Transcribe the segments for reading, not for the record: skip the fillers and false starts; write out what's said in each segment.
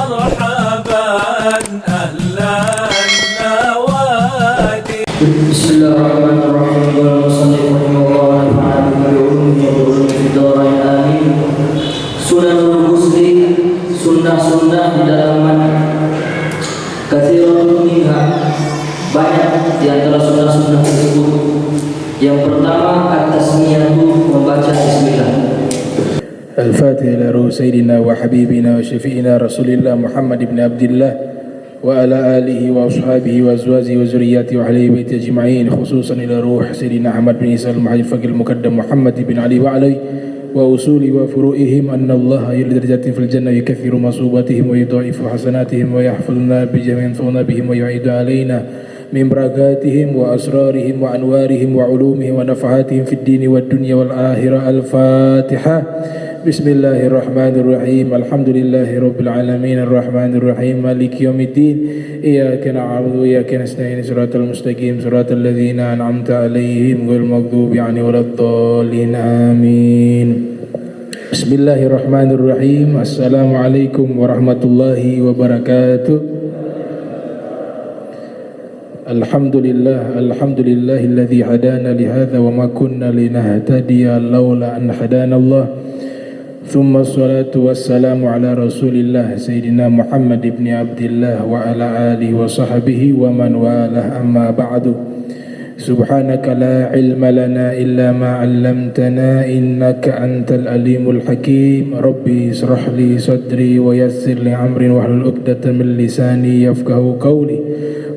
مرحبا أهلا النوادي. بسم الله الرحمن الرحيم. قال المصنف رحمه الله تعالى بعلومه وعلوم في الدارين آمين. Sunanul Ghusli, sunnah-sunnah di dalam mandi. Katsirun minha, banyak di antara sunnah-sunnah tersebut. Yang pertama, at-tasmiyatu, membaca bismillah. الفاتحة إلى روح سيدنا وحبيبنا وشفيعنا رسول الله محمد بن عبد الله وعلى آله وأصحابه وأزواجه وذرياته وأهل بيته أجمعين، خصوصا إلى روح سيدنا أحمد بن عيسى المهدي الفقيه المقدم محمد بن علي وعلي وأصول وفروعهم أن الله يرد درجاتهم في الجنة يكفر مصوباتهم ويضاعف حسناتهم ويحفظنا بجميع ينفعنا بهم ويعيد علينا من بركاتهم وأسرارهم وأنوارهم وعلومهم ونفحاتهم في الدين والدنيا والآخرة. الفاتحة. بسم الله الرحمن الرحيم. الحمد لله رب العالمين الرحمن الرحيم مالك يوم الدين إياك نعبد وإياك نستعين صراط المستقيم صراط الذين أنعمت عليهم غير المغضوب عليهم ولا الضالين آمين. بسم الله الرحمن الرحيم. السلام عليكم ورحمة الله وبركاته. الحمد لله الذي هدانا لهذا وما كنا لنهتدي لولا أن هدانا الله. ثم الصلاة والسلام على رسول الله سيدنا محمد بن عبد الله وعلى آله وصحبه ومن والاه. أما بعد، سبحانك لا علم لنا إلا ما علمتنا إنك أنت العليم الحكيم. ربي اشرح لي صدري ويسر لي أمري واحلل عقدة من لساني يفقهوا قولي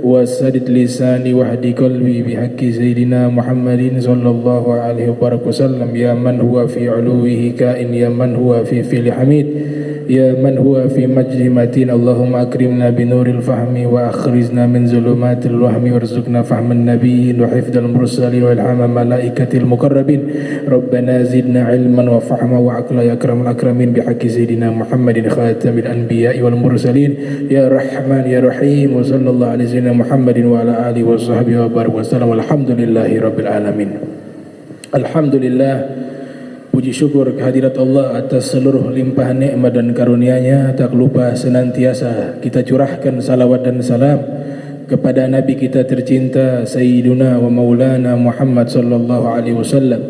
وسدد لساني واهد قلبي بحق سيدنا محمد صلى الله عليه وسلم. يا من هو في علوه كائن، يا من هو في فعل حميد، يا من هو في مجد متين. اللهم أكرمنا بنور الفهم وأخرجنا من ظلمات الوهم وارزقنا فهم النبيين وحفظ المرسلين وإلهام الملائكة المقربين. ربنا زدنا علما وفهما وعقلا يا أكرم الأكرمين بحق سيدنا محمد خاتم الأنبياء والمرسلين. يا رحمن يا رحيم. وصلى الله على سيدنا محمد وعلى آله وصحبه وبارك وسلم. الحمد لله رب العالمين. Alhamdulillah, puji syukur kehadirat Allah atas seluruh limpahan nikmat dan karunia-Nya. Tak lupa senantiasa kita curahkan salawat dan salam kepada Nabi kita tercinta Sayyiduna wa Maulana Muhammad sallallahu alaihi wasallam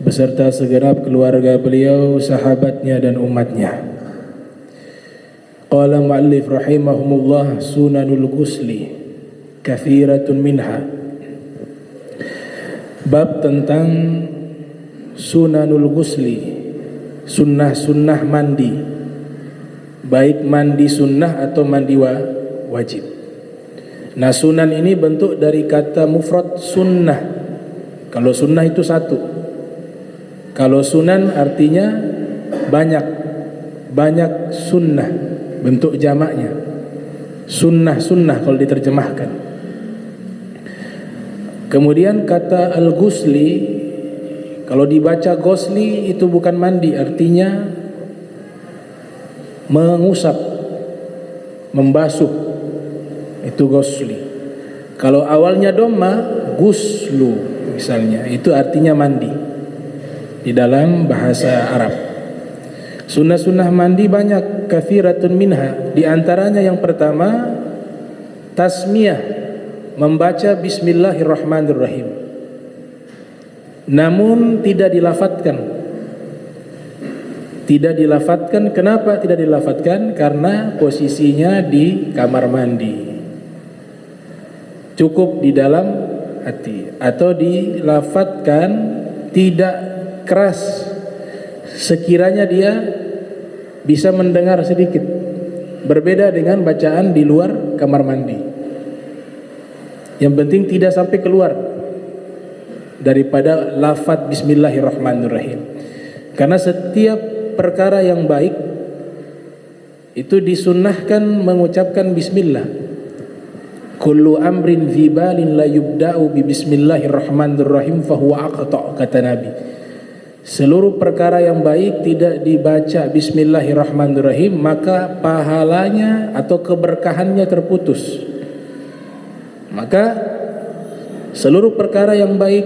beserta segenap keluarga beliau, sahabatnya dan umatnya. Qala mu'allif rahimahumullah, sunanul ghusli kathiratun minha. Bab tentang sunanul ghusli, sunnah-sunnah mandi, baik mandi sunnah atau mandi wajib. Nah, sunan ini bentuk dari kata mufrad sunnah. Kalau sunnah itu satu, kalau sunan artinya banyak sunnah, bentuk jamaknya sunnah kalau diterjemahkan. Kemudian kata al-ghusli, kalau dibaca ghusli itu bukan mandi, artinya mengusap, membasuh, itu ghusli. Kalau awalnya dhamma, ghuslu misalnya, itu artinya mandi di dalam bahasa Arab. Sunnah-sunnah mandi banyak, kathiratun minha. Di antaranya yang pertama, tasmiyah, membaca bismillahirrahmanirrahim, namun tidak dilafatkan. Kenapa tidak dilafatkan? Karena posisinya di kamar mandi, cukup di dalam hati, atau dilafatkan tidak keras sekiranya dia bisa mendengar sedikit, berbeda dengan bacaan di luar kamar mandi. Yang penting tidak sampai keluar daripada lafaz bismillahirrahmanirrahim. Karena setiap perkara yang baik itu disunnahkan mengucapkan bismillah. Kullu amrin dzibalin la yubda'u bi bismillahirrahmanirrahim fahuwa aqta', kata Nabi. Seluruh perkara yang baik tidak dibaca bismillahirrahmanirrahim, maka pahalanya atau keberkahannya terputus. Maka seluruh perkara yang baik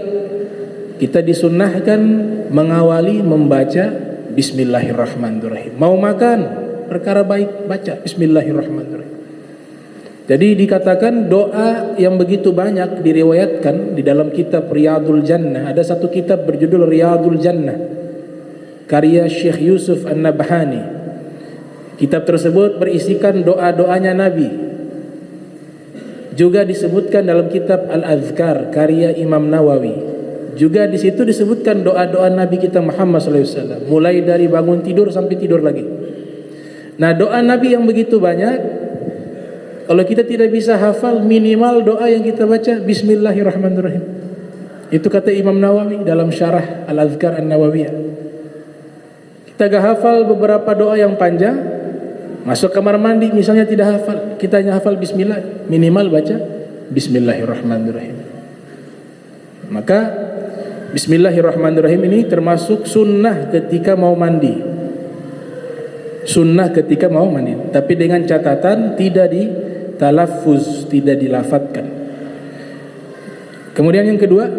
kita disunnahkan mengawali membaca bismillahirrahmanirrahim. Mau makan perkara baik, baca bismillahirrahmanirrahim. Jadi dikatakan doa yang begitu banyak diriwayatkan di dalam kitab Riyadul Jannah. Ada satu kitab berjudul Riyadul Jannah, karya Syekh Yusuf An-Nabhani. Kitab tersebut berisikan doa-doanya Nabi. Juga disebutkan dalam kitab Al-Azkar karya Imam Nawawi. Juga di situ disebutkan doa-doa Nabi kita Muhammad SAW, mulai dari bangun tidur sampai tidur lagi. Nah, doa Nabi yang begitu banyak, kalau kita tidak bisa hafal, minimal doa yang kita baca bismillahirrahmanirrahim. Itu kata Imam Nawawi dalam syarah Al-Azkar An-Nawawiyah. Kita gak hafal beberapa doa yang panjang, masuk kamar mandi misalnya tidak hafal, kita hanya hafal bismillah, minimal baca bismillahirrahmanirrahim. Maka bismillahirrahmanirrahim ini termasuk sunnah ketika mau mandi. Sunnah ketika mau mandi, tapi dengan catatan tidak ditalaffuz, tidak dilafatkan. Kemudian yang kedua,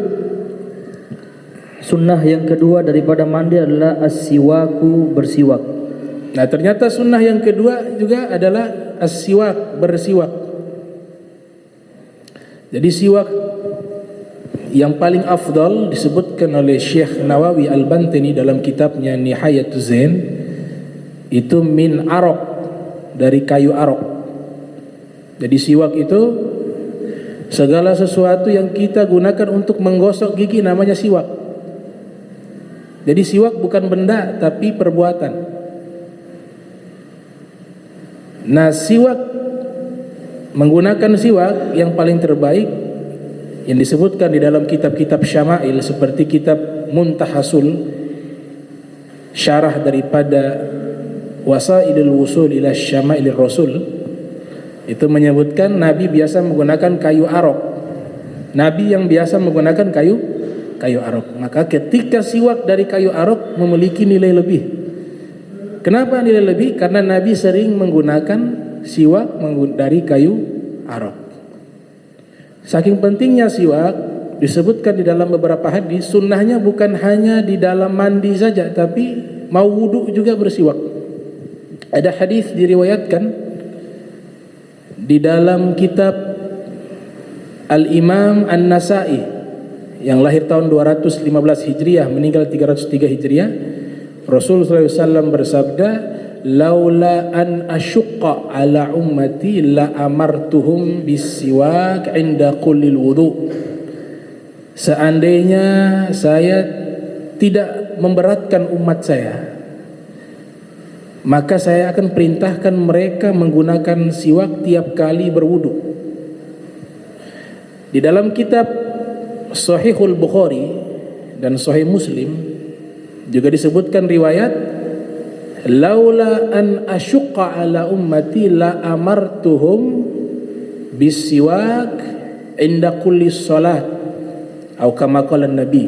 sunnah yang kedua daripada mandi adalah as-siwaku, bersiwak. Nah, ternyata sunnah yang kedua juga adalah as-siwak, bersiwak. Jadi siwak yang paling afdal disebutkan oleh Syekh Nawawi Al-Bantani dalam kitabnya Nihayatuz Zain, itu min arok, dari kayu arok. Jadi siwak itu segala sesuatu yang kita gunakan untuk menggosok gigi namanya siwak. Jadi siwak bukan benda tapi perbuatan. Nah, siwak, menggunakan siwak yang paling terbaik yang disebutkan di dalam kitab-kitab syama'il seperti kitab Muntahasul, syarah daripada Wasailul Wusul ila Syama'il Rasul, itu menyebutkan Nabi biasa menggunakan kayu arok. Nabi yang biasa menggunakan kayu arok. Maka ketika siwak dari kayu arok memiliki nilai lebih. Kenapa nilai lebih? Karena Nabi sering menggunakan siwak dari kayu arok. Saking pentingnya siwak, disebutkan di dalam beberapa hadis, sunnahnya bukan hanya di dalam mandi saja, tapi mau wudu juga bersiwak. Ada hadis diriwayatkan di dalam kitab Al-Imam An-Nasa'i yang lahir tahun 215 Hijriah, meninggal 303 Hijriah. Rasulullah SAW bersabda, "Laula an asyqa ala ummati la amartuhum bisiwak inda kullil wudu." Seandainya saya tidak memberatkan umat saya, maka saya akan perintahkan mereka menggunakan siwak tiap kali berwudu. Di dalam kitab Sahihul Bukhari dan Sahih Muslim juga disebutkan riwayat, laula an asyqa ala ummati la amartuhum bisiwak inda kulli salat, atau kama qala Nabi.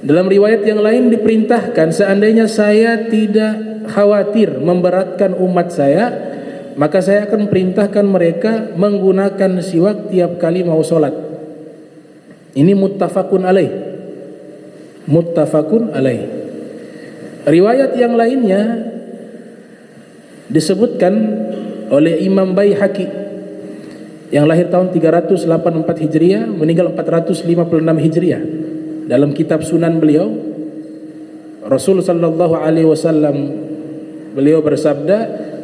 Dalam riwayat yang lain diperintahkan, seandainya saya tidak khawatir memberatkan umat saya, maka saya akan perintahkan mereka menggunakan siwak tiap kali mau sholat. Ini muttafaqun alaih. Muttafaqun alaih. Riwayat yang lainnya disebutkan oleh Imam Baihaqi yang lahir tahun 384 Hijriah, meninggal 456 Hijriah. Dalam kitab Sunan beliau, Rasul sallallahu alaihi wasallam beliau bersabda,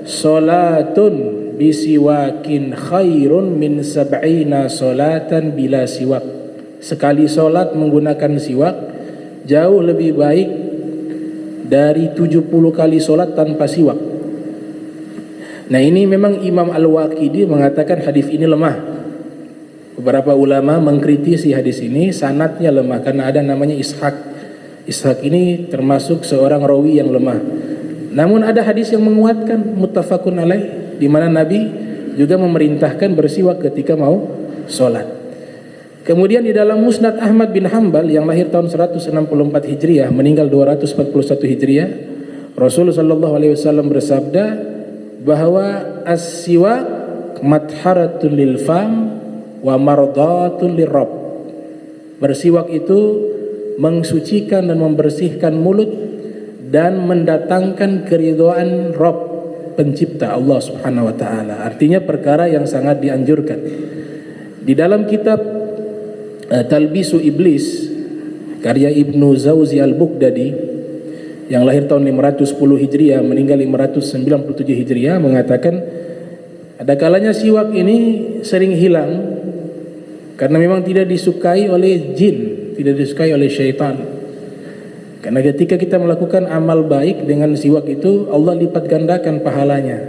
"Salatun bisiwakin khairun min sab'ina salatan bila siwak." Sekali salat menggunakan siwak jauh lebih baik dari 70 kali salat tanpa siwak. Nah, ini memang Imam Al-Waqidi mengatakan hadis ini lemah. Beberapa ulama mengkritisi hadis ini, sanadnya lemah karena ada namanya Ishaq. Ishaq ini termasuk seorang rawi yang lemah. Namun ada hadis yang menguatkan, muttafaqun alaih, di mana Nabi juga memerintahkan bersiwak ketika mau sholat. Kemudian di dalam Musnad Ahmad bin Hanbal yang lahir tahun 164 Hijriah, meninggal 241 Hijriah, Rasulullah sallallahu alaihi wasallam bersabda bahwa as-siwak matharatun lil fam wa mardatun lirrabb. Bersiwak itu mensucikan dan membersihkan mulut dan mendatangkan keridhaan Rabb. pencipta Allah Subhanahu wa taala. Artinya perkara yang sangat dianjurkan. Di dalam kitab Talbisu Iblis karya Ibnu Zawzi Al-Bughdadi yang lahir tahun 510 Hijriah meninggal 597 Hijriah mengatakan ada kalanya siwak ini sering hilang karena memang tidak disukai oleh jin, tidak disukai oleh syaitan. Karena ketika kita melakukan amal baik dengan siwak itu, Allah lipat gandakan pahalanya.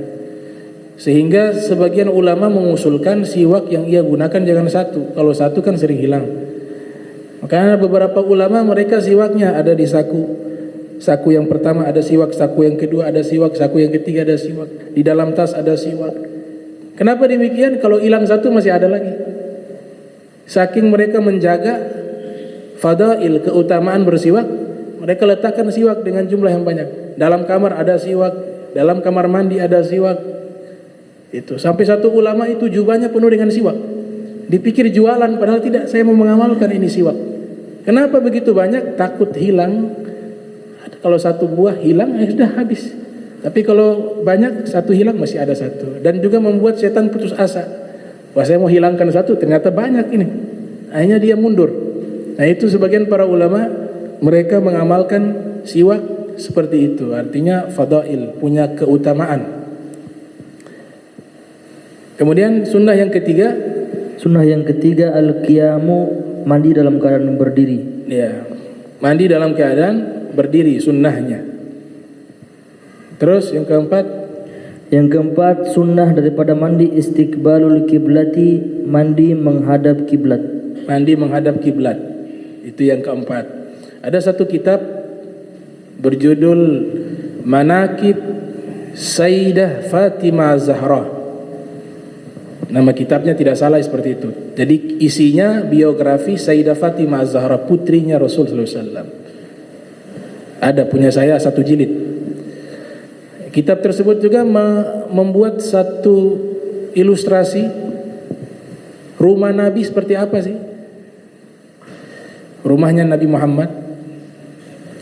Sehingga sebagian ulama mengusulkan siwak yang ia gunakan jangan satu. Kalau satu kan sering hilang. Makanya beberapa ulama mereka siwaknya ada di saku. Saku yang pertama ada siwak, saku yang kedua ada siwak, saku yang ketiga ada siwak. Di dalam tas ada siwak. Kenapa demikian? Kalau hilang satu masih ada lagi. Saking mereka menjaga fadail, keutamaan bersiwak, mereka letakkan siwak dengan jumlah yang banyak. Dalam kamar ada siwak, dalam kamar mandi ada siwak. Itu sampai satu ulama itu jubahnya penuh dengan siwak. Dipikir jualan padahal tidak, saya mau mengamalkan ini siwak. Kenapa begitu banyak? Takut hilang. Kalau satu buah hilang ya sudah habis. Tapi kalau banyak satu hilang masih ada satu. Dan juga membuat setan putus asa. Wah, saya mau hilangkan satu ternyata banyak ini. Akhirnya dia mundur. Nah, itu sebagian para ulama mereka mengamalkan siwak seperti itu. Artinya fadail, punya keutamaan. Kemudian sunnah yang ketiga. Sunnah yang ketiga al-qiyamu, mandi dalam keadaan berdiri. Ya, mandi dalam keadaan berdiri sunnahnya. Terus yang keempat. Yang keempat sunnah daripada mandi istiqbalul kiblati, mandi menghadap kiblat. Mandi menghadap kiblat. Itu yang keempat. Ada satu kitab berjudul Manaqib Sayyidah Fatimah Zahra. Nama kitabnya tidak salah seperti itu. Jadi isinya biografi Sayyidah Fatimah Zahra, putrinya Rasulullah SAW. Ada punya saya satu jilid. Kitab tersebut juga membuat satu ilustrasi rumah Nabi seperti apa sih? Rumahnya Nabi Muhammad.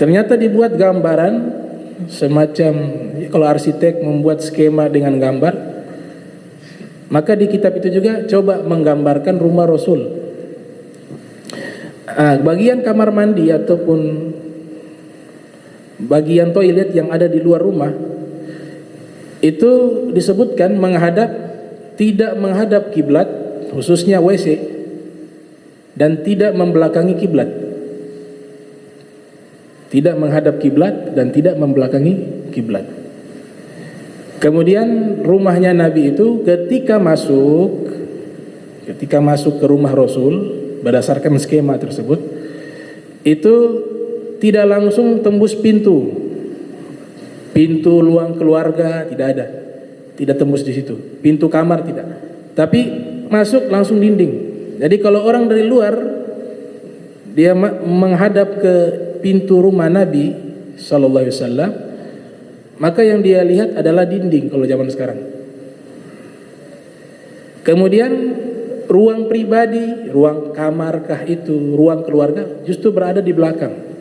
Ternyata dibuat gambaran semacam, kalau arsitek membuat skema dengan gambar, maka di kitab itu juga coba menggambarkan rumah Rasul. Bagian kamar mandi ataupun bagian toilet yang ada di luar rumah itu disebutkan tidak menghadap kiblat, khususnya WC, dan tidak membelakangi kiblat. Tidak menghadap kiblat dan tidak membelakangi kiblat. Kemudian rumahnya Nabi itu ketika masuk ke rumah Rasul berdasarkan skema tersebut itu tidak langsung tembus pintu luang keluarga, tidak ada, tidak tembus di situ. Pintu kamar tidak, tapi masuk langsung dinding. Jadi kalau orang dari luar dia menghadap ke pintu rumah Nabi Sallallahu Alaihi Wasallam, maka yang dia lihat adalah dinding kalau zaman sekarang. Kemudian ruang pribadi, ruang kamarkah itu, ruang keluarga justru berada di belakang.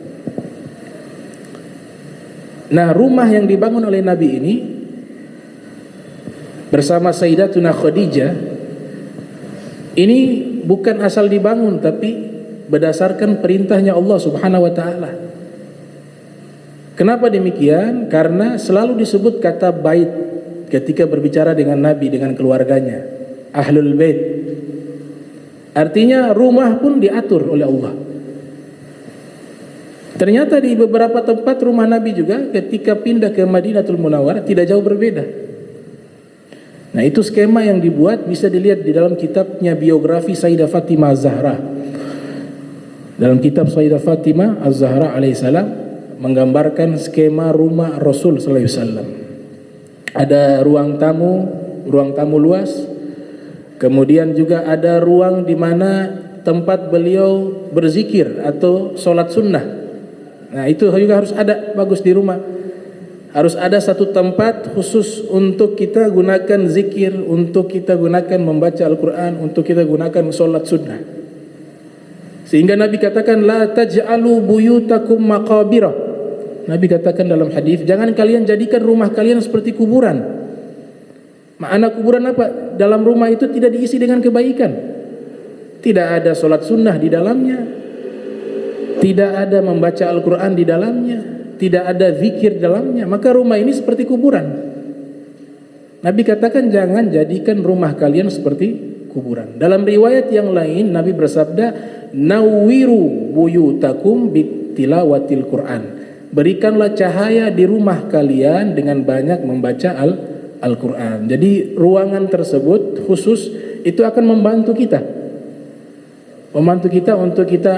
Nah, rumah yang dibangun oleh Nabi ini bersama Sayyidatuna Khadijah ini bukan asal dibangun, tapi berdasarkan perintahnya Allah Subhanahu wa taala. Kenapa demikian? Karena selalu disebut kata bait ketika berbicara dengan Nabi, dengan keluarganya, Ahlul Bait. Artinya rumah pun diatur oleh Allah. Ternyata di beberapa tempat rumah Nabi juga ketika pindah ke Madinatul Munawwarah tidak jauh berbeda. Nah, itu skema yang dibuat bisa dilihat di dalam kitabnya biografi Sayyidah Fatimah Az-Zahra. Dalam kitab Sayyidah Fatimah Az-Zahra alaihissalam menggambarkan skema rumah Rasul sallallahu alaihi wasallam. Ada ruang tamu luas. Kemudian juga ada ruang di mana tempat beliau berzikir atau sholat sunnah. Nah, itu juga harus ada, bagus di rumah. Harus ada satu tempat khusus untuk kita gunakan zikir, untuk kita gunakan membaca Al-Quran, untuk kita gunakan sholat sunnah. Sehingga Nabi katakan, la taj'alu buyutakum maqabirah. Nabi katakan dalam hadis, jangan kalian jadikan rumah kalian seperti kuburan. Makna kuburan apa? Dalam rumah itu tidak diisi dengan kebaikan. Tidak ada sholat sunnah di dalamnya, tidak ada membaca Al-Quran di dalamnya, tidak ada zikir di dalamnya. Maka rumah ini seperti kuburan. Nabi katakan jangan jadikan rumah kalian seperti kuburan. Dalam riwayat yang lain Nabi bersabda, nawwiru buyutakum bitilawatil Quran. Berikanlah cahaya di rumah kalian dengan banyak membaca Al-Quran. Jadi ruangan tersebut khusus itu akan membantu kita untuk kita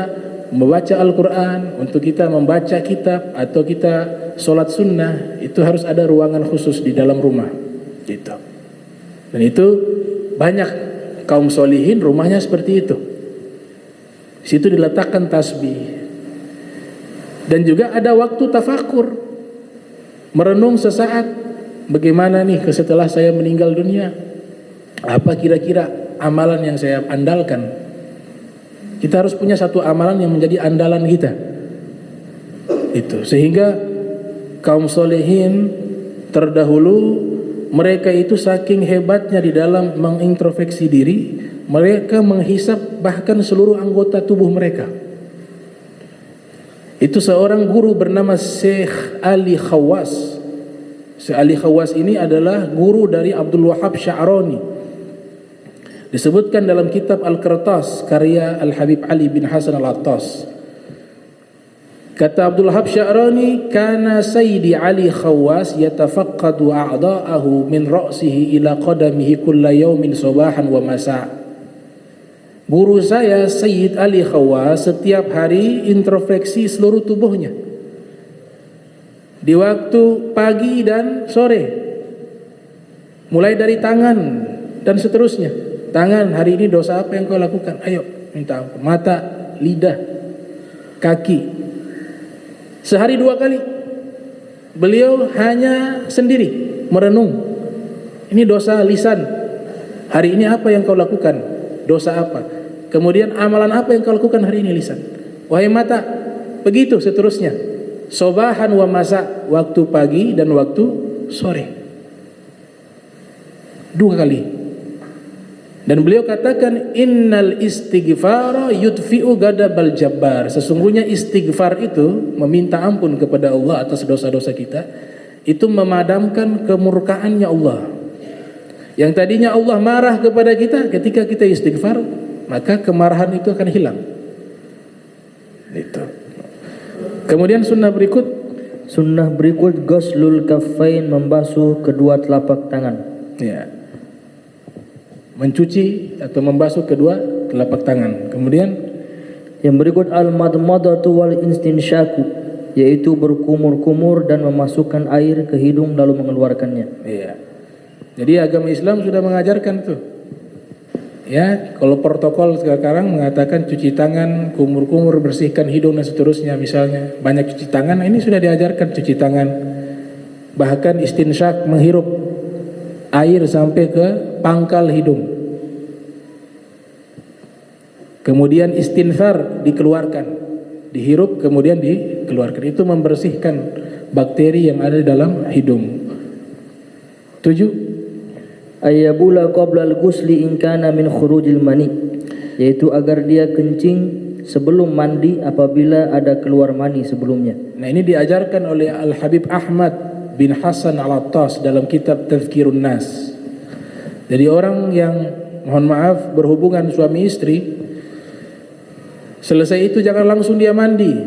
membaca Al-Quran, untuk kita membaca kitab, atau kita sholat sunnah. Itu harus ada ruangan khusus di dalam rumah gitu. Dan itu banyak kaum solihin rumahnya seperti itu. Di situ diletakkan tasbih. Dan juga ada waktu tafakur, merenung sesaat, bagaimana nih setelah saya meninggal dunia, apa kira-kira amalan yang saya andalkan. Kita harus punya satu amalan yang menjadi andalan kita. Itu sehingga kaum solehin terdahulu, mereka itu saking hebatnya di dalam mengintrospeksi diri, mereka menghisap bahkan seluruh anggota tubuh mereka. Itu seorang guru bernama Syekh Ali Khawas. Syekh Ali Khawas ini adalah guru dari Abdul Wahab Sya'rani. Disebutkan dalam kitab Al-Qirtas karya Al-Habib Ali bin Hasan Al-Attas. Kata Abdul Wahab Sya'rani, kana Sayyidi Ali Khawas yatafaqqadu a'da'ahu min ra'sihi ila qadamihi kulla yawmin sabahan wa masa'. Guru saya Sayyid Ali Khawas setiap hari introspeksi seluruh tubuhnya di waktu pagi dan sore, mulai dari tangan dan seterusnya. Tangan, hari ini dosa apa yang kau lakukan? Ayo minta ampun. Mata, lidah, kaki. Sehari 2 kali beliau hanya sendiri merenung. Ini dosa lisan, hari ini apa yang kau lakukan? Dosa apa? Kemudian amalan apa yang kau lakukan hari ini lisan? Wahai mata, begitu seterusnya. Sobahan wa masa, waktu pagi dan waktu sore. 2 kali. Dan beliau katakan, innal istighfara yudfi'u ghadabal jabbar. Sesungguhnya istighfar itu, meminta ampun kepada Allah atas dosa-dosa kita, itu memadamkan kemurkaannya Allah. Yang tadinya Allah marah kepada kita, ketika kita istighfar, maka kemarahan itu akan hilang. Itu. Kemudian sunnah berikut ghuslul kaffain, membasuh kedua telapak tangan. Ya. Mencuci atau membasuh kedua telapak tangan. Kemudian yang berikut al-madmadatu wal istinsyaku, yaitu berkumur-kumur dan memasukkan air ke hidung lalu mengeluarkannya. Iya. Jadi agama Islam sudah mengajarkan tuh. Ya, kalau protokol sekarang mengatakan cuci tangan, kumur-kumur, bersihkan hidung dan seterusnya, misalnya banyak cuci tangan, ini sudah diajarkan cuci tangan. Bahkan istinsyak, menghirup air sampai ke pangkal hidung. Kemudian istinfar, dikeluarkan, dihirup kemudian dikeluarkan. Itu membersihkan bakteri yang ada di dalam hidung. 7. Ayyabula qabla al-ghusli in kana min khurujil mani, yaitu agar dia kencing sebelum mandi apabila ada keluar mani sebelumnya. Nah, ini diajarkan oleh Al-Habib Ahmad bin Hasan Al-Attas dalam kitab Tazkirun Nas. Jadi orang yang, mohon maaf, berhubungan suami istri, selesai itu jangan langsung dia mandi,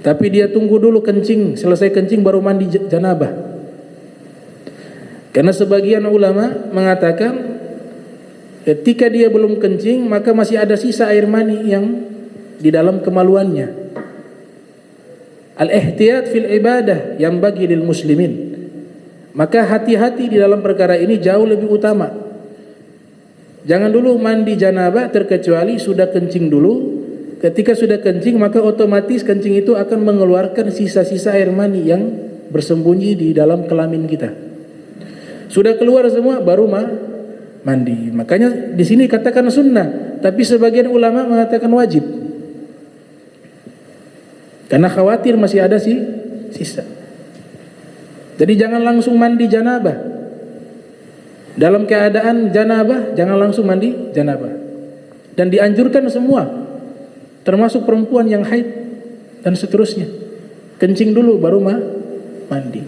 tapi dia tunggu dulu kencing, selesai kencing baru mandi janabah. Karena sebagian ulama mengatakan ketika dia belum kencing maka masih ada sisa air mani yang di dalam kemaluannya. Al-ihtiyat fil ibadah yang bagi lil muslimin. Maka hati-hati di dalam perkara ini jauh lebih utama. Jangan dulu mandi janabah terkecuali sudah kencing dulu. Ketika sudah kencing maka otomatis kencing itu akan mengeluarkan sisa-sisa air mani yang bersembunyi di dalam kelamin kita. Sudah keluar semua baru mandi. Makanya di sini katakan sunnah, tapi sebagian ulama mengatakan wajib. Karena khawatir masih ada sisa. Jadi jangan langsung mandi janabah. Dalam keadaan janabah jangan langsung mandi janabah. Dan dianjurkan semua, termasuk perempuan yang haid dan seterusnya. Kencing dulu baru mandi.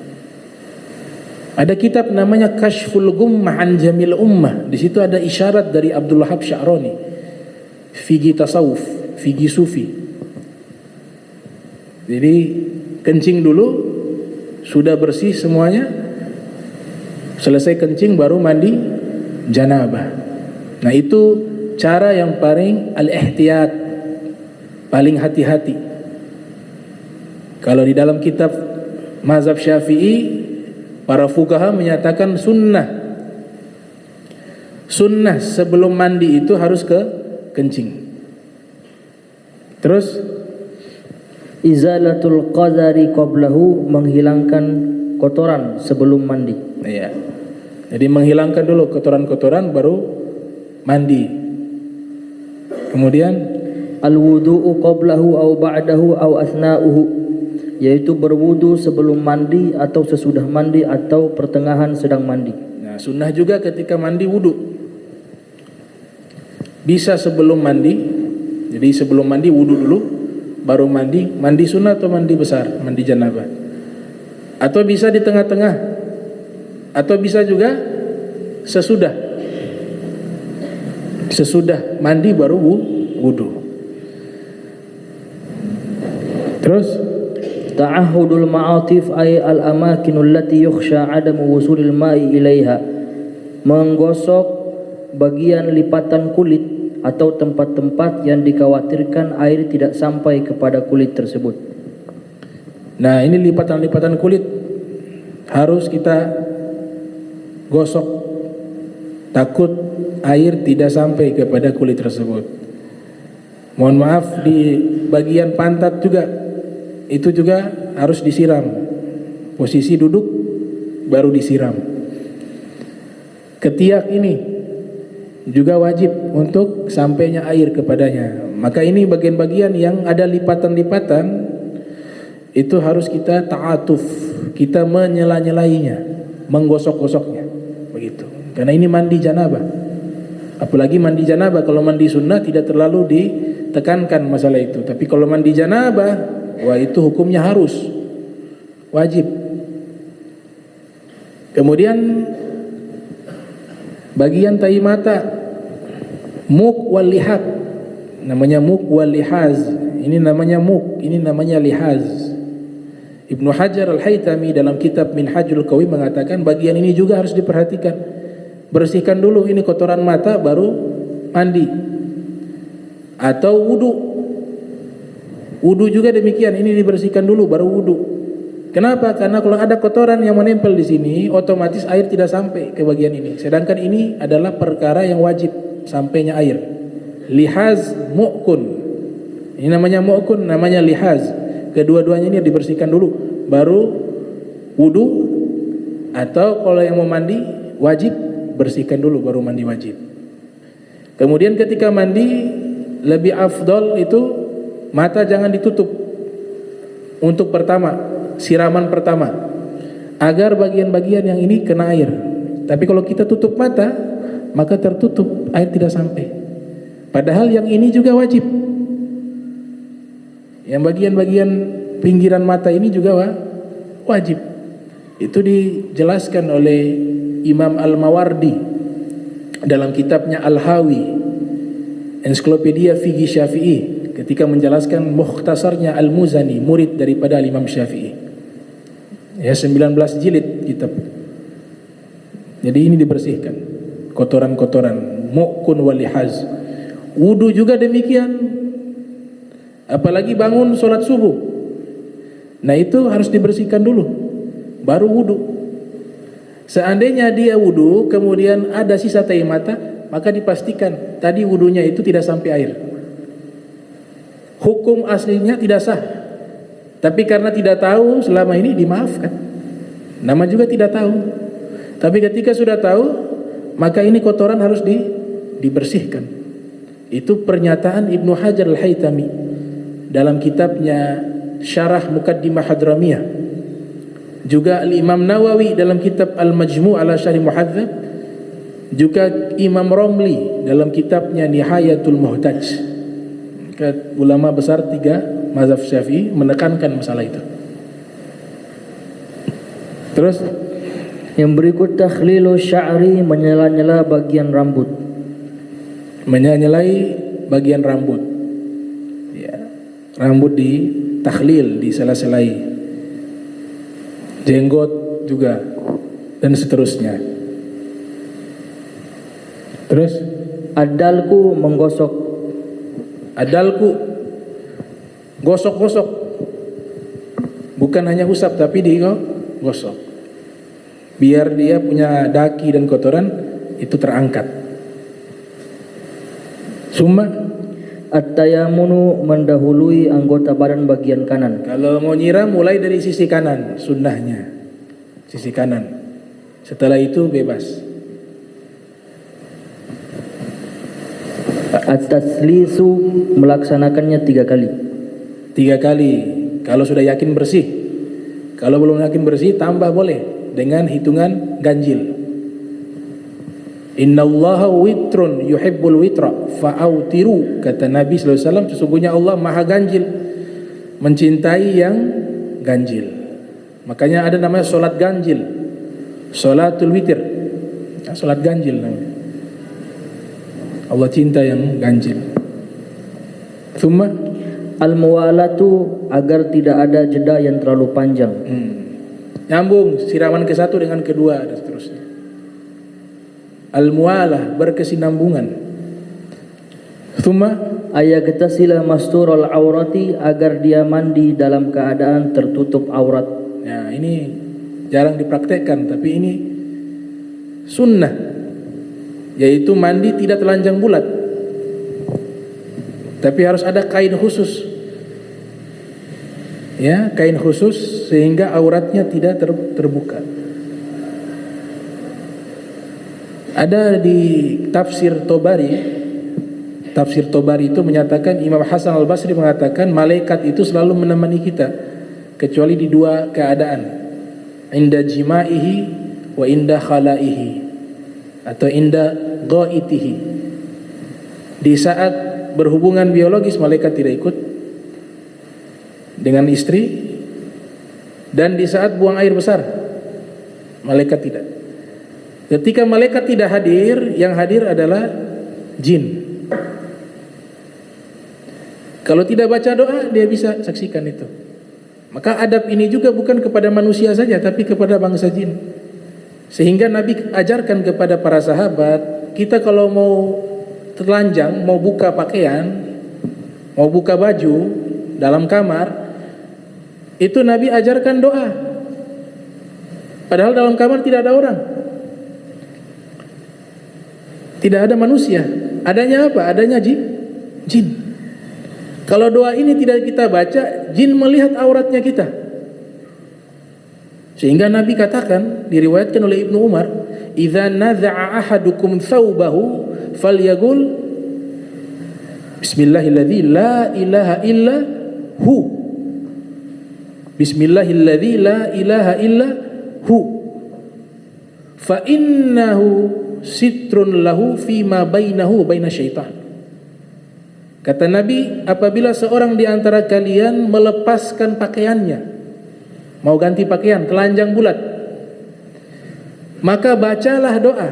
Ada kitab namanya Kashful Gummah an Jamil Ummah. Di situ ada isyarat dari Abdul Wahab Sya'rani, figi tasawuf, figi sufi. Jadi kencing dulu, sudah bersih semuanya, selesai kencing baru mandi janabah. Nah itu cara yang paling al-ihtiyat, paling hati-hati. Kalau di dalam kitab mazhab Syafi'i, para fuqaha menyatakan sunnah sebelum mandi itu harus ke kencing. Terus izalatul qadari qablahu, menghilangkan kotoran sebelum mandi. Iya. Jadi menghilangkan dulu kotoran-kotoran baru mandi. Kemudian al-wudu'u qablahu aw ba'dahu aw athna'uhu, yaitu berwudu sebelum mandi atau sesudah mandi atau pertengahan sedang mandi. Nah, sunnah juga ketika mandi wudu. Bisa sebelum mandi. Jadi sebelum mandi wudu dulu baru mandi. Mandi sunnah atau mandi besar, mandi janabah. Atau bisa di tengah-tengah. Atau bisa juga sesudah mandi baru wudu. Terus ta'ahudul ma'atif ay al-amakinul lati yukhsha adamu wusulil ma'i ilaiha, menggosok bagian lipatan kulit atau tempat-tempat yang dikhawatirkan air tidak sampai kepada kulit tersebut. Nah ini lipatan-lipatan kulit harus kita gosok, takut air tidak sampai kepada kulit tersebut. Mohon maaf, di bagian pantat juga itu juga harus disiram. Posisi duduk baru disiram. Ketiak ini juga wajib untuk sampainya air kepadanya. Maka ini bagian-bagian yang ada lipatan-lipatan itu harus kita ta'atuf, kita menyela-nyelainya, menggosok-gosoknya, begitu. Karena ini mandi janabah. Apalagi mandi janabah, kalau mandi sunnah tidak terlalu ditekankan masalah itu. Tapi kalau mandi janabah, wah itu hukumnya harus, wajib. Kemudian bagian tai mata, muk wal lihab, namanya muk wal lihaz. Ini namanya muk, ini namanya lihaz. Ibnu Hajar Al-Haytami dalam kitab Minhajul Qawi mengatakan bagian ini juga harus diperhatikan. Bersihkan dulu ini kotoran mata baru mandi. Atau wudu. Wudu juga demikian, ini dibersihkan dulu baru wudu. Kenapa? Karena kalau ada kotoran yang menempel di sini, otomatis air tidak sampai ke bagian ini. Sedangkan ini adalah perkara yang wajib sampainya air. Lihaz mu'kun. Ini namanya mu'kun, namanya lihaz. Kedua-duanya ini dibersihkan dulu baru wudu, atau kalau yang mau mandi wajib bersihkan dulu baru mandi wajib. Kemudian ketika mandi lebih afdol itu mata jangan ditutup untuk pertama, siraman pertama, agar bagian-bagian yang ini kena air. Tapi kalau kita tutup mata maka tertutup, air tidak sampai. Padahal yang ini juga wajib. Yang bagian-bagian pinggiran mata ini juga wajib. Itu dijelaskan oleh Imam Al-Mawardi dalam kitabnya Al-Hawi, Ensiklopedia Fiqih Syafi'i, ketika menjelaskan mukhtasarnya Al-Muzani, murid daripada Imam Syafi'i. Ya, 19 jilid kitab. Jadi ini dibersihkan kotoran-kotoran, mu'kun walihaz. Wudu juga demikian. Apalagi bangun sholat subuh. Nah itu harus dibersihkan dulu baru wudu. Seandainya dia wudu kemudian ada sisa tai mata, maka dipastikan tadi wudunya itu tidak sampai air. Hukum aslinya tidak sah. Tapi karena tidak tahu selama ini dimaafkan. Nama juga tidak tahu. Tapi ketika sudah tahu, maka ini kotoran harus dibersihkan. Itu pernyataan Ibnu Hajar Al-Haytami dalam kitabnya Syarah Muqaddimah Hadramiyah. Juga Al-Imam Nawawi dalam kitab Al-Majmu' ala Syarih Muhadzab Juga Imam Romli dalam kitabnya Nihayatul Muhtaj, ulama besar 3 mazhab Syafi'i menekankan masalah itu. Terus yang berikut takhlilu sya'ri, menyela-nyela bagian rambut. Menyela-nyelai bagian rambut. Ya, rambut di takhlil, disela-selai. Jenggot juga dan seterusnya. Terus Adalku, menggosok. adalku, gosok-gosok. Bukan hanya usap tapi digosok. Biar dia punya daki dan kotoran itu terangkat. Summa At-tayamunu, mendahului anggota badan bagian kanan. kalau mau nyiram mulai dari sisi kanan, sunnahnya sisi kanan. Setelah itu bebas. At-taslisu, melaksanakannya 3 kali. 3 kali kalau sudah yakin bersih. Kalau belum yakin bersih tambah boleh dengan hitungan ganjil. Innallaha witrun yuhibbul witra fa'autiru, kata Nabi sallallahu alaihi wasallam, sesungguhnya Allah maha ganjil, mencintai yang ganjil. Makanya ada namanya salat ganjil, salatul witir. Salat ganjil namanya. Allah cinta yang ganjil. Thumma Al-muwalatu, agar tidak ada jeda yang terlalu panjang. Nyambung siraman ke-1 dengan kedua dan seterusnya. Al-muwalah, berkesinambungan. Thumma Ayaghtasila masturul aurati, agar dia mandi dalam keadaan tertutup aurat. Nah, ini jarang dipraktekkan tapi ini sunnah, yaitu mandi tidak telanjang bulat, tapi harus ada kain khusus, ya, kain khusus sehingga auratnya tidak terbuka. Ada di tafsir Tobari itu menyatakan, Imam Hasan Al-Basri mengatakan malaikat itu selalu menemani kita kecuali di 2 keadaan, inda jima'ihi wa inda khalaihi, atau inda ghaitihi. Di saat berhubungan biologis malaikat tidak ikut dengan istri, dan di saat buang air besar malaikat tidak. Ketika malaikat tidak hadir, yang hadir adalah jin. Kalau tidak baca doa, dia bisa saksikan itu. Maka adab ini juga bukan kepada manusia saja, tapi kepada bangsa jin. Sehingga Nabi ajarkan kepada para sahabat, kita kalau mau telanjang, mau buka pakaian, mau buka baju dalam kamar, itu Nabi ajarkan doa. Padahal dalam kamar tidak ada orang, tidak ada manusia. Adanya apa? Adanya jin. Kalau doa ini tidak kita baca, jin melihat auratnya kita. Sehingga Nabi katakan, diriwayatkan oleh Ibnu Umar, "Idza nadza'a ahadukum thawbahu falyaqul Bismillahilladzi la ilaha illa hu." Bismillahilladzi la ilaha illa hu. Fa innahu sitrun lahu fima bainahu baina syaitan. Kata Nabi, apabila seorang di antara kalian melepaskan pakaiannya, mau ganti pakaian, telanjang bulat, maka bacalah doa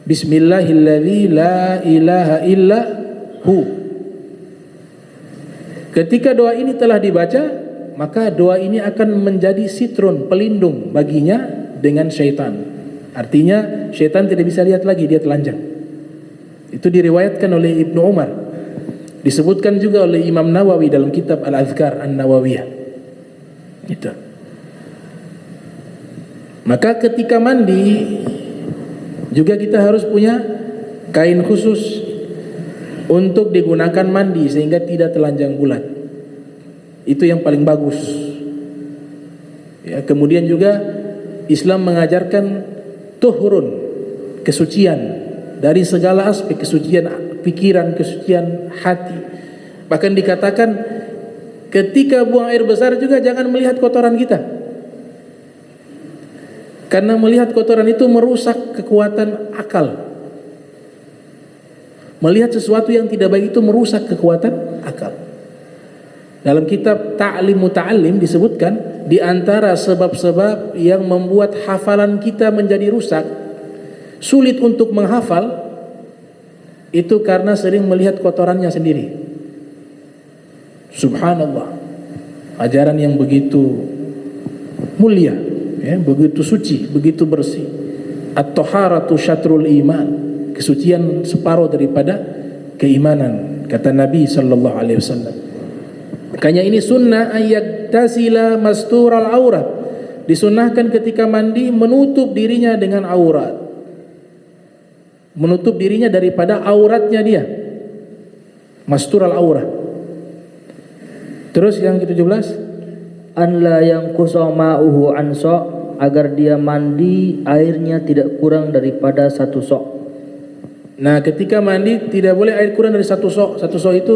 Bismillahilladzi la ilaha illa hu. Ketika doa ini telah dibaca, maka doa ini akan menjadi sitrun, pelindung baginya dengan syaitan. Artinya syaitan tidak bisa lihat lagi dia telanjang. Itu diriwayatkan oleh Ibnu Umar. Disebutkan juga oleh Imam Nawawi dalam kitab Al-Azkar An-Nawawiyah. Itu. Maka ketika mandi juga kita harus punya kain khusus untuk digunakan mandi sehingga tidak telanjang bulat. Itu yang paling bagus. Ya, kemudian juga Islam mengajarkan tuhurun, kesucian dari segala aspek, kesucian pikiran, kesucian hati. Bahkan dikatakan ketika buang air besar juga jangan melihat kotoran kita. Karena melihat kotoran itu merusak kekuatan akal. Melihat sesuatu yang tidak baik itu merusak kekuatan akal. Dalam kitab Ta'lim Muta'allim disebutkan di antara sebab-sebab yang membuat hafalan kita menjadi rusak, sulit untuk menghafal, itu karena sering melihat kotorannya sendiri. Subhanallah. Ajaran yang begitu mulia, ya, begitu suci, begitu bersih. At-taharatu syatrul iman. Kesucian separuh daripada keimanan, kata Nabi sallallahu alaihi wasallam. Makanya ini sunnah ayat tasila mastural aurat. Disunnahkan ketika mandi menutup dirinya dengan aurat. Menutup dirinya daripada auratnya dia. Mastural aurat. Terus yang ke-17, an la yanqusa ma'uhu an so', agar dia mandi airnya tidak kurang daripada 1 sok. Nah, ketika mandi tidak boleh air kurang dari 1 sok. 1 sok itu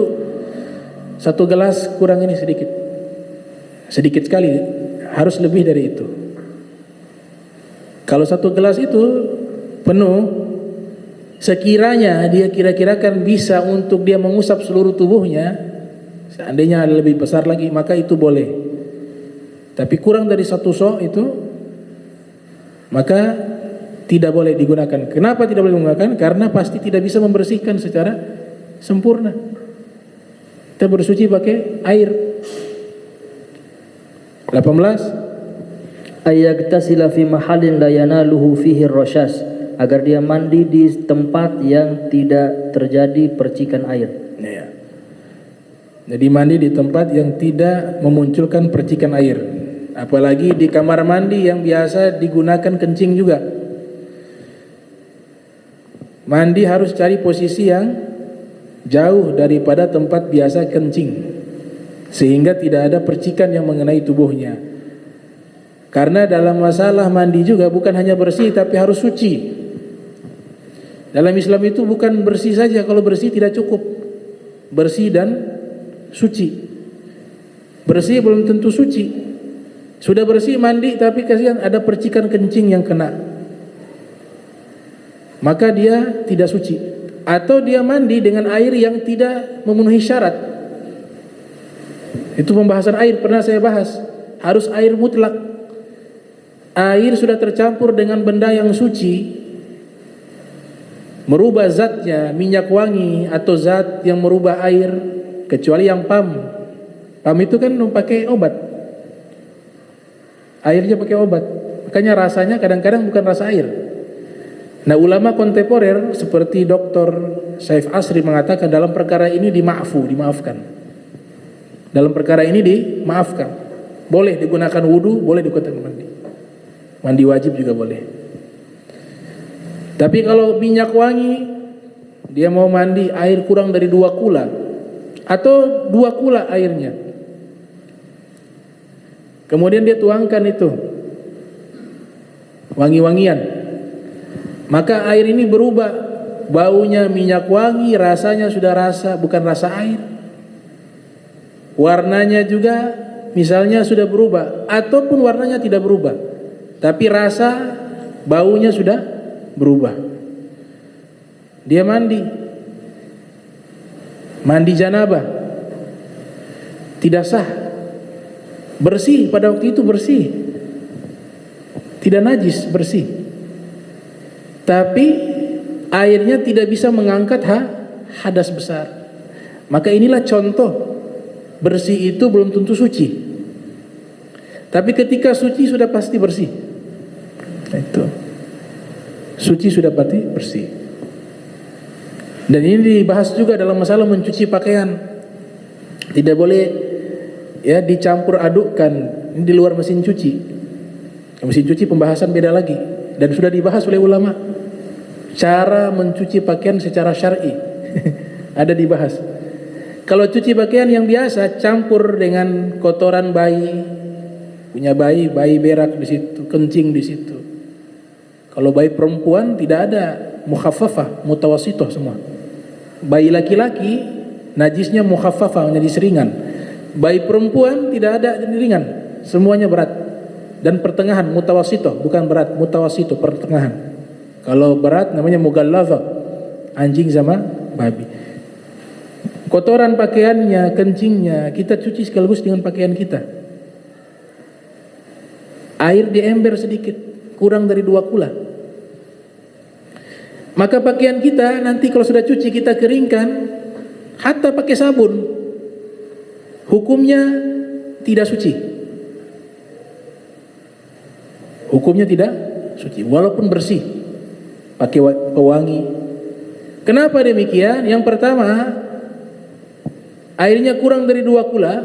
1 gelas kurang ini sedikit. Sedikit sekali, harus lebih dari itu. Kalau 1 gelas itu penuh, sekiranya dia kira-kirakan bisa untuk dia mengusap seluruh tubuhnya, seandainya ada lebih besar lagi, maka itu boleh. Tapi kurang dari 1 sok itu, maka tidak boleh digunakan. Kenapa tidak boleh digunakan? Karena pasti tidak bisa membersihkan secara sempurna. Kita bersuci pakai air. 18, Ayagtasila fi mahallin la yanaluhu fihi rasyas, agar dia mandi di tempat yang tidak terjadi percikan air. ya. Jadi mandi di tempat yang tidak memunculkan percikan air. Apalagi di kamar mandi yang biasa digunakan kencing juga. Mandi harus cari posisi yang jauh daripada tempat biasa kencing, sehingga tidak ada percikan yang mengenai tubuhnya. Karena dalam masalah mandi juga bukan hanya bersih tapi harus suci. Dalam Islam itu bukan bersih saja, kalau bersih tidak cukup. Bersih dan suci. Bersih belum tentu suci. Sudah bersih mandi tapi kasihan ada percikan kencing yang kena, maka dia tidak suci. Atau dia mandi dengan air yang tidak memenuhi syarat. Itu pembahasan air pernah saya bahas. Harus air mutlak. Air sudah tercampur dengan benda yang suci, merubah zatnya, minyak wangi atau zat yang merubah air, kecuali yang PAM. PAM itu kan pakai obat. Airnya pakai obat. Makanya rasanya kadang-kadang bukan rasa air. Nah, ulama kontemporer seperti Dr. Saif Asri mengatakan dalam perkara ini dimaafkan. Dalam perkara ini dimaafkan. Boleh digunakan wudu, boleh digunakan mandi. Mandi wajib juga boleh. Tapi kalau minyak wangi, dia mau mandi air kurang dari 2 kula atau 2 kula airnya, kemudian dia tuangkan itu wangi-wangian, maka air ini berubah, baunya minyak wangi, rasanya sudah bukan rasa air. Warnanya juga misalnya sudah berubah, ataupun warnanya tidak berubah, tapi rasa baunya sudah berubah. Dia mandi janabah, tidak sah. Bersih pada waktu itu, bersih, tidak najis, bersih. Tapi airnya tidak bisa mengangkat hadas besar. Maka inilah contoh bersih itu belum tentu suci. Tapi ketika suci sudah pasti bersih. Itu suci sudah pasti bersih. Dan ini dibahas juga dalam masalah mencuci pakaian. Tidak boleh ya dicampur adukkan. Ini di luar mesin cuci. Mesin cuci pembahasan beda lagi, dan sudah dibahas oleh ulama. Cara mencuci pakaian secara syar'i ada dibahas. Kalau cuci pakaian yang biasa campur dengan kotoran bayi, punya bayi berak di situ, kencing di situ. Kalau bayi perempuan tidak ada mukhaffafah, mutawassithah semua. Bayi laki-laki najisnya mukhaffafah, najis ringan. Bayi perempuan tidak ada ringan, semuanya berat. dan pertengahan, mutawasitoh, bukan berat, mutawasitoh, pertengahan. Kalau berat namanya mughalladha, anjing sama babi. Kotoran pakaiannya, kencingnya kita cuci sekaligus dengan pakaian kita. Air di ember sedikit, kurang dari 2 kula. Maka pakaian kita nanti kalau sudah cuci kita keringkan, hatta pakai sabun, hukumnya tidak suci. Hukumnya tidak suci, walaupun bersih, pakai pewangi. Kenapa demikian? Yang pertama, airnya kurang dari 2 kula,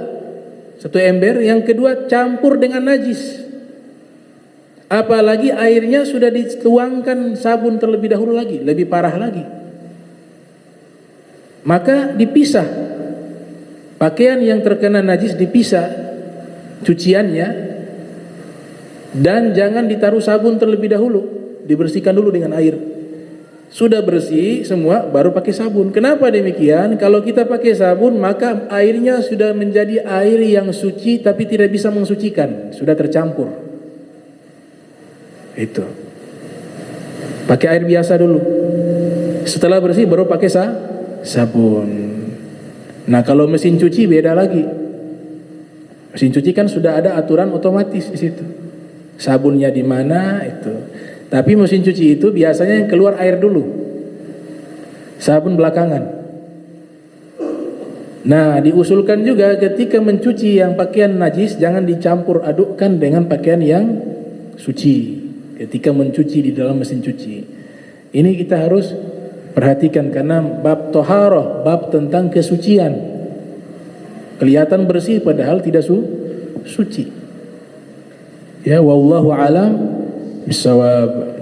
1 ember. Yang kedua, campur dengan najis. Apalagi airnya sudah dituangkan sabun terlebih dahulu lagi, lebih parah lagi. Maka dipisah. Pakaian yang terkena najis dipisah cuciannya, dan jangan ditaruh sabun terlebih dahulu, dibersihkan dulu dengan air. Sudah bersih semua baru pakai sabun. Kenapa demikian? Kalau kita pakai sabun maka airnya sudah menjadi air yang suci tapi tidak bisa mensucikan, sudah tercampur. Itu. Pakai air biasa dulu. Setelah bersih baru pakai sabun. Nah, kalau mesin cuci beda lagi. Mesin cuci kan sudah ada aturan otomatis di situ. Sabunnya di mana itu. Tapi mesin cuci itu biasanya yang keluar air dulu, sabun belakangan. Nah, diusulkan juga ketika mencuci yang pakaian najis jangan dicampur adukkan dengan pakaian yang suci ketika mencuci di dalam mesin cuci. Ini kita harus perhatikan karena bab toharoh, bab tentang kesucian. Kelihatan bersih padahal tidak suci. Ya, wallahu alam bisawab.